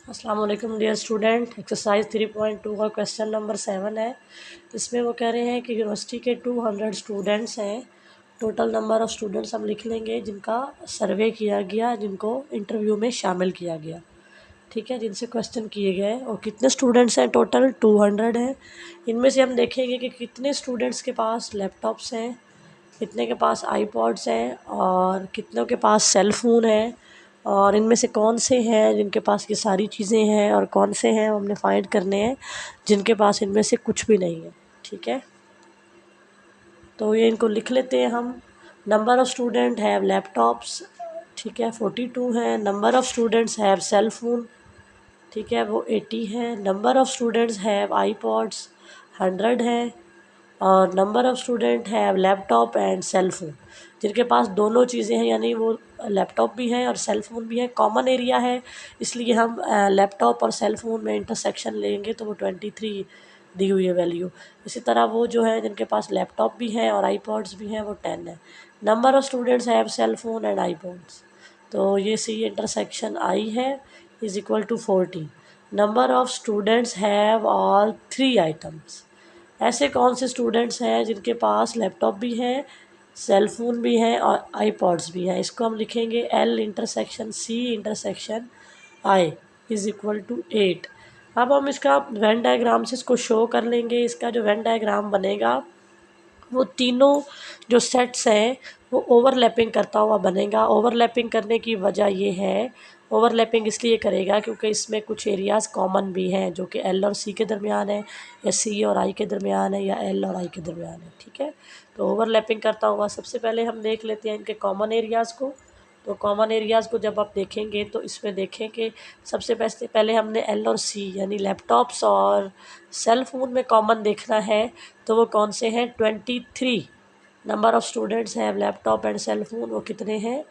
अस्सलाम वालेकुम dear student. Exercise 3.2 का क्वेश्चन नंबर 7 है। इसमें वो कह रहे हैं कि यूनिवर्सिटी के 200 स्टूडेंट्स हैं। टोटल नंबर ऑफ़ स्टूडेंट्स हम लिख लेंगे जिनका सर्वे किया गया, जिनको इंटरव्यू में शामिल किया गया, ठीक है, जिनसे क्वेश्चन किए गए। और कितने स्टूडेंट्स हैं? टोटल 200 हैं। इनमें से हम देखेंगे कि कितने स्टूडेंट्स के पास लैपटॉप्स हैं, कितने के पास आईपॉड्स हैं और कितनों के पास सेल फ़ोन है, और इनमें से कौन से हैं जिनके पास ये सारी चीज़ें हैं और कौन से हैं हमने फाइंड करने हैं जिनके पास इनमें से कुछ भी नहीं है, ठीक है। तो ये इनको लिख लेते हैं हम। Number of student have laptops, ठीक है, 42 हैं। Number of students have cell phone, ठीक है, वो 80 है। Number of students have iPods, 100 है। और number of student have laptop and cell phone, जिनके पास दोनों चीज़ें हैं, यानी वो लैपटॉप भी है और सेल फ़ोन भी है। कॉमन एरिया है, इसलिए हम लैपटॉप और सेल फ़ोन में इंटरसेक्शन लेंगे तो वो 23 दी हुई है वैल्यू। इसी तरह वो जो है जिनके पास लैपटॉप भी है और आईपॉड्स भी हैं वो 10 है। Number of students have cell phone and iPods, तो ये सी इंटरसेक्शन आई है is equal to 40। Number of students have all 3 items, ऐसे कौन से स्टूडेंट्स हैं जिनके पास लैपटॉप भी है, सेल फ़ोन भी है और आईपॉड्स भी हैं। इसको हम लिखेंगे L intersection C intersection I is equal to 8। अब हम इसका वेन डायग्राम से इसको शो कर लेंगे। इसका जो वेन डायग्राम बनेगा वो तीनों जो सेट्स हैं वो ओवरलैपिंग करता हुआ बनेगा। ओवरलैपिंग करने की वजह ये है, ओवरलैपिंग इसलिए करेगा क्योंकि इसमें कुछ एरियाज़ कॉमन भी हैं जो कि एल और सी के दरमियान है, या सी और आई के दरमियान है, या एल और आई के दरमियान है, ठीक है। तो ओवरलैपिंग करता हुआ सबसे पहले हम देख लेते हैं इनके कॉमन एरियाज़ को। तो कॉमन एरियाज़ को जब आप देखेंगे तो इसमें देखें कि सबसे पहले हमने एल और सी यानी लैपटॉप्स और सेल फ़ोन में कॉमन देखना है। तो वो कौन से हैं? 23 नंबर ऑफ़ स्टूडेंट्स हैं लैपटॉप एंड सेल फ़ोन, वो कितने हैं?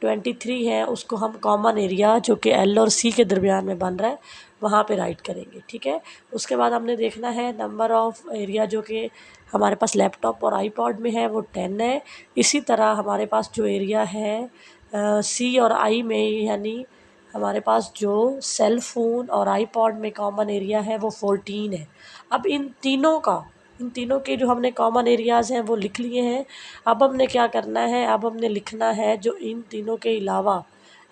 23 हैं। उसको हम कॉमन एरिया जो कि एल और सी के दरमियान में बन रहा है वहाँ पे राइट करेंगे, ठीक है। उसके बाद हमने देखना है नंबर ऑफ़ एरिया जो कि हमारे पास लैपटॉप और आईपॉड में है वो 10 है। इसी तरह हमारे पास जो एरिया है सी और आई में, यानी हमारे पास जो सेल फ़ोन और आईपॉड में कॉमन एरिया है वो 14 है। अब इन तीनों के जो हमने कॉमन एरियाज़ हैं वो लिख लिए हैं। अब हमने क्या करना है, अब हमने लिखना है जो इन तीनों के अलावा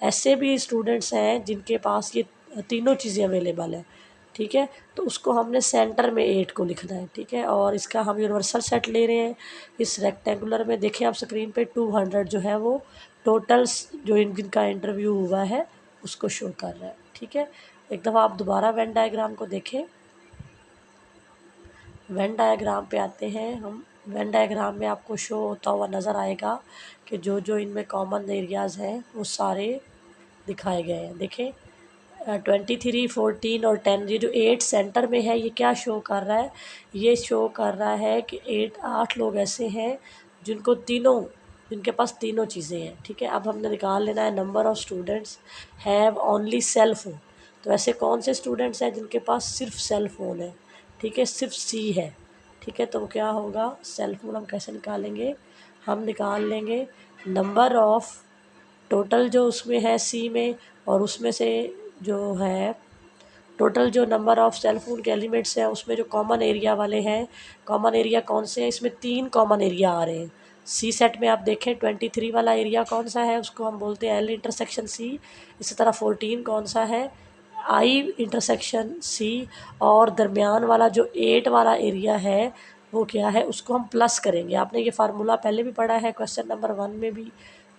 ऐसे भी स्टूडेंट्स हैं जिनके पास ये तीनों चीज़ें अवेलेबल हैं, ठीक है। तो उसको हमने सेंटर में 8 को लिखना है, ठीक है। और इसका हम यूनिवर्सल सेट ले रहे हैं। इस रेक्टेंगुलर में देखें आप स्क्रीन पे 200 जो है वो टोटल्स जो जिनका इंटरव्यू हुआ है उसको शो कर रहा है, ठीक है। एक दफ़ा आप दोबारा वेन डायग्राम को देखें। वेन डायग्राम पे आते हैं हम। वेन डायग्राम में आपको शो होता हुआ नज़र आएगा कि जो जो इनमें कॉमन एरियाज़ हैं वो सारे दिखाए गए हैं। देखें 23, 14 और 10, ये जो 8 सेंटर में है ये क्या शो कर रहा है? ये शो कर रहा है कि 8 लोग ऐसे हैं जिनके पास तीनों चीज़ें हैं, ठीक है। अब हमने निकाल लेना है number of students have only cell phone. तो ऐसे कौन से स्टूडेंट्स हैं जिनके पास सिर्फ सेल फ़ोन है? ठीक है, सिर्फ सी है, ठीक है। तो क्या होगा? सेल फ़ोन हम कैसे निकालेंगे? हम निकाल लेंगे नंबर ऑफ़ टोटल जो उसमें है सी में, और उसमें से जो है टोटल जो नंबर ऑफ़ सेल फ़ोन के एलिमेंट्स हैं उसमें जो कॉमन एरिया वाले हैं, कॉमन एरिया कौन से हैं? इसमें 3 कॉमन एरिया आ रहे हैं। सी सेट में आप देखें 23 वाला एरिया कौन सा है? उसको हम बोलते हैं एल इंटरसेक्शन सी। इसी तरह 14 कौन सा है? आई इंटरसेक्शन सी। और दरमियान वाला जो 8 वाला एरिया है वो क्या है? उसको हम प्लस करेंगे। आपने ये फार्मूला पहले भी पढ़ा है, क्वेश्चन नंबर 1 में भी,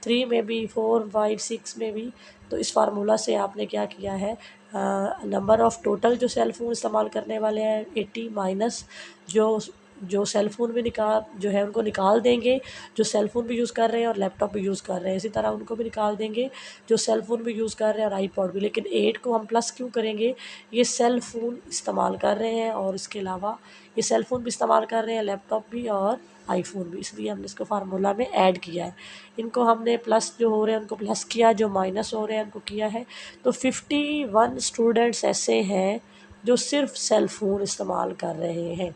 3 में भी, 4, 5, 6 में भी। तो इस फार्मूला से आपने क्या किया है, नंबर ऑफ़ टोटल जो सेल फ़ोन इस्तेमाल करने वाले हैं 80 माइनस जो जो सेल फ़ोन भी जो है उनको निकाल देंगे, जो सेल फ़ोन भी यूज़ कर रहे हैं और लैपटॉप भी यूज़ कर रहे हैं। इसी तरह उनको भी निकाल देंगे जो सेल फ़ोन भी यूज़ कर रहे हैं और आईपॉड भी। लेकिन 8 को हम प्लस क्यों करेंगे? ये सेल फ़ोन इस्तेमाल कर रहे हैं और इसके अलावा ये सेल फ़ोन भी इस्तेमाल कर रहे हैं, लैपटॉप भी और आईफ़ोन भी, इसलिए हमने इसको फार्मूला में ऐड किया है। इनको हमने प्लस जो हो रहे हैं उनको प्लस किया, जो माइनस हो रहे हैं उनको किया है। तो 51 स्टूडेंट्स ऐसे हैं जो सिर्फ सेल फ़ोन इस्तेमाल कर रहे हैं।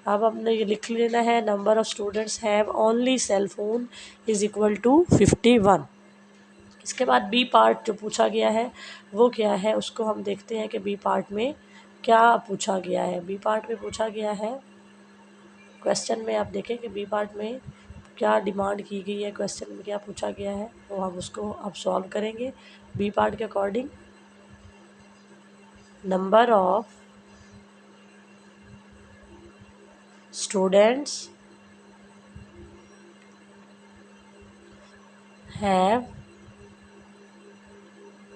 अब हमने ये लिख लेना है number of students have only cell phone is equal to 51। इसके बाद बी पार्ट जो पूछा गया है वो क्या है, उसको हम देखते हैं कि बी पार्ट में क्या पूछा गया है। बी पार्ट में पूछा गया है, क्वेश्चन में आप देखें कि बी पार्ट में क्या डिमांड की गई है, क्वेश्चन में क्या पूछा गया है, वो हम उसको अब सॉल्व करेंगे बी पार्ट के according. Number of students have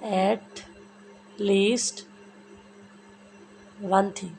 at least one thing.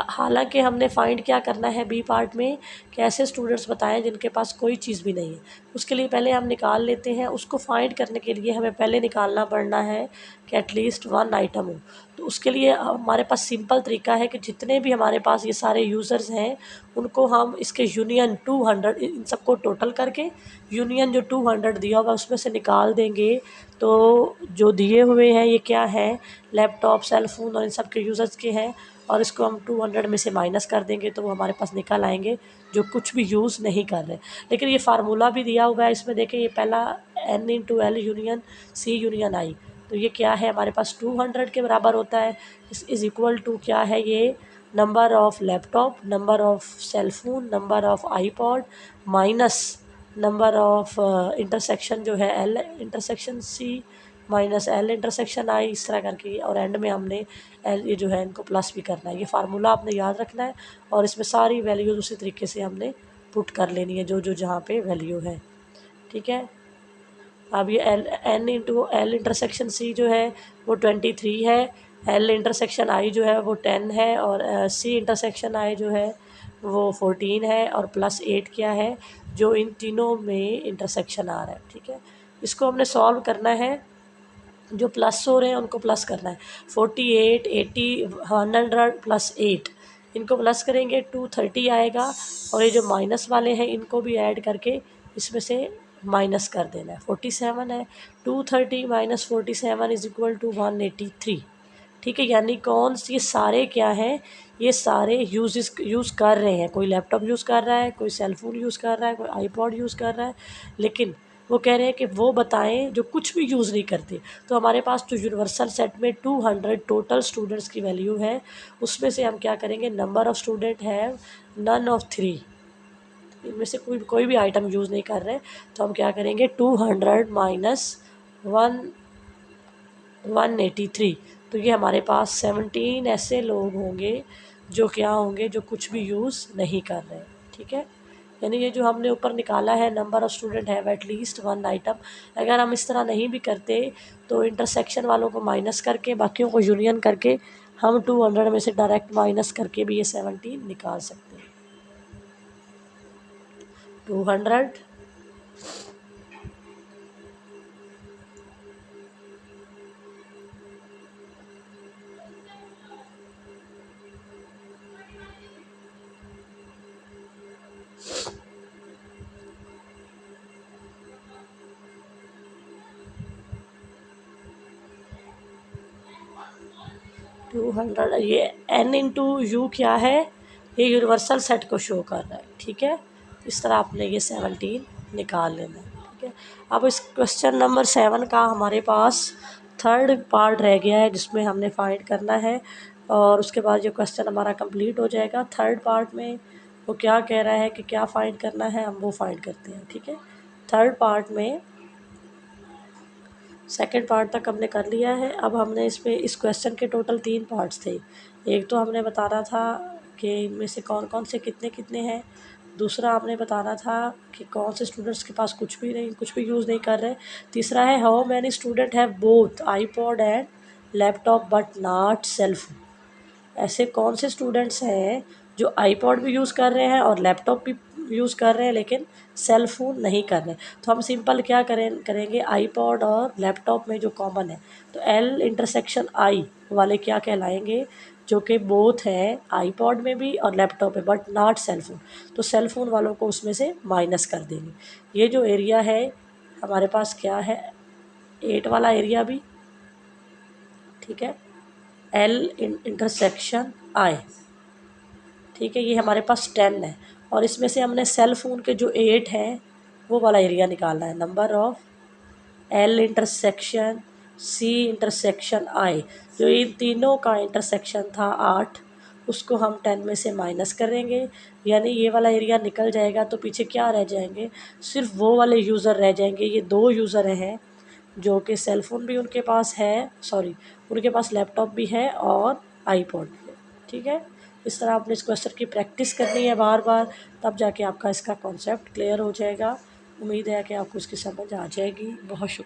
हालांकि हमने फाइंड क्या करना है बी पार्ट में कि ऐसे स्टूडेंट्स बताएं जिनके पास कोई चीज़ भी नहीं है। उसके लिए पहले हम निकाल लेते हैं, उसको फाइंड करने के लिए हमें पहले निकालना पड़ना है कि एटलीस्ट वन आइटम हो। तो उसके लिए हमारे पास सिंपल तरीका है कि जितने भी हमारे पास ये सारे यूज़र्स हैं उनको हम इसके यूनियन 200 इन सबको टोटल करके यूनियन जो 200 दिया होगा उसमें से निकाल देंगे। तो जो दिए हुए हैं ये क्या है, लैपटॉप, सेल फ़ोन और इन सब के यूज़र्स के हैं, और इसको हम 200 में से माइनस कर देंगे तो वो हमारे पास निकल आएंगे जो कुछ भी यूज़ नहीं कर रहे। लेकिन ये फार्मूला भी दिया हुआ है इसमें, देखें ये पहला n into L union C union I, तो ये क्या है हमारे पास 200 के बराबर होता है। इज़ इक्वल टू क्या है, ये number of laptop, number of cellphone, number of iPod minus number of intersection जो है L intersection C minus L intersection I, इस तरह करके, और एंड में हमने एल ये जो है इनको प्लस भी करना है। ये फार्मूला आपने याद रखना है और इसमें सारी वैल्यूज़ उसी तरीके से हमने पुट कर लेनी है जो जो जहाँ पे वैल्यू है। ठीक है, अब ये L N into L intersection C जो है वो 23 है, एल इंटरसेक्शन आई जो है वो 10 है, और सी इंटरसेक्शन आई जो है वो 14 है, और प्लस 8 क्या है जो इन तीनों में इंटरसेक्शन आ रहा है। ठीक है, इसको हमने सॉल्व करना है, जो प्लस हो रहे हैं उनको प्लस करना है। 48, 80, 100 प्लस 8 इनको प्लस करेंगे 230 आएगा, और ये जो माइनस वाले हैं इनको भी ऐड करके इसमें से माइनस कर देना है। 47 है, 230 माइनस 47 इज इक्वल टू 183। ठीक है, यानी कौन सी ये सारे क्या हैं, ये सारे यूज़ कर रहे हैं, कोई लैपटॉप यूज़ कर रहा है, कोई सेलफोन यूज़ कर रहा है, कोई आईपॉड यूज़ कर रहा है, लेकिन वो कह रहे हैं कि वो बताएं जो कुछ भी यूज़ नहीं करते। तो हमारे पास जो यूनिवर्सल सेट में 200 टोटल स्टूडेंट्स की वैल्यू है उसमें से हम क्या करेंगे, number of student have none of 3, इनमें से कोई भी आइटम यूज़ नहीं कर रहे, तो हम क्या करेंगे 200 माइनस 183। तो ये हमारे पास 17 ऐसे लोग होंगे जो क्या होंगे, जो कुछ भी यूज़ नहीं कर रहे। ठीक है, यानी ये जो हमने ऊपर निकाला है number of student have at least one item, अगर हम इस तरह नहीं भी करते तो इंटरसेक्शन वालों को माइनस करके बाकियों को यूनियन करके हम 200 में से डायरेक्ट माइनस करके भी ये 17 निकाल सकते हैं। 200 200 ये n इंटू यू क्या है, ये यूनिवर्सल सेट को शो कर रहा है। ठीक है, इस तरह आपने ये 17 निकाल लेना है। ठीक है, अब इस क्वेश्चन नंबर 7 का हमारे पास थर्ड पार्ट रह गया है जिसमें हमने फाइंड करना है, और उसके बाद जो क्वेश्चन हमारा कंप्लीट हो जाएगा। थर्ड पार्ट में वो क्या कह रहा है कि क्या फाइंड करना है, हम वो फाइंड करते हैं। ठीक है, थर्ड पार्ट में सेकंड पार्ट तक हमने कर लिया है। अब हमने इसमें इस क्वेश्चन के टोटल 3 पार्ट्स थे। एक तो हमने बताना था कि इनमें से कौन कौन से कितने कितने हैं, दूसरा हमने बताना था कि कौन से स्टूडेंट्स के पास कुछ भी नहीं, कुछ भी यूज़ नहीं कर रहे, तीसरा है how many student have both iPod and laptop but not cell phone. ऐसे कौन से स्टूडेंट्स हैं जो आईपॉड भी यूज़ कर रहे हैं और लैपटॉप भी यूज़ कर रहे हैं लेकिन सेल फ़ोन नहीं कर रहे। तो हम सिंपल क्या करेंगे आईपॉड और लैपटॉप में जो कॉमन है, तो एल इंटरसेक्शन आई वाले क्या कहलाएंगे, जो कि बोथ हैं आईपॉड में भी और लैपटॉप में बट नॉट सेल फ़ोन। तो सेल फ़ोन वालों को उसमें से माइनस कर देंगे। ये जो एरिया है हमारे पास क्या है, 8 वाला एरिया भी। ठीक है, एल इंटरसेक्शन आई, ठीक है, ये हमारे पास 10 है, और इसमें से हमने सेल फ़ोन के जो 8 हैं वो वाला एरिया निकालना है। Number of L intersection C intersection I, जो इन तीनों का इंटरसेक्शन था 8, उसको हम 10 में से माइनस करेंगे, यानी ये वाला एरिया निकल जाएगा। तो पीछे क्या रह जाएंगे, सिर्फ वो वाले यूज़र रह जाएंगे। ये 2 यूज़र हैं जो कि सेलफ़ोन भी उनके पास है, सॉरी उनके पास लैपटॉप भी है और आईपॉड भी है। ठीक है, इस तरह आपने इस क्वेश्चन की प्रैक्टिस करनी है बार बार, तब जाके आपका इसका कॉन्सेप्ट क्लियर हो जाएगा। उम्मीद है कि आपको इसकी समझ आ जाएगी। बहुत शुक्रिया।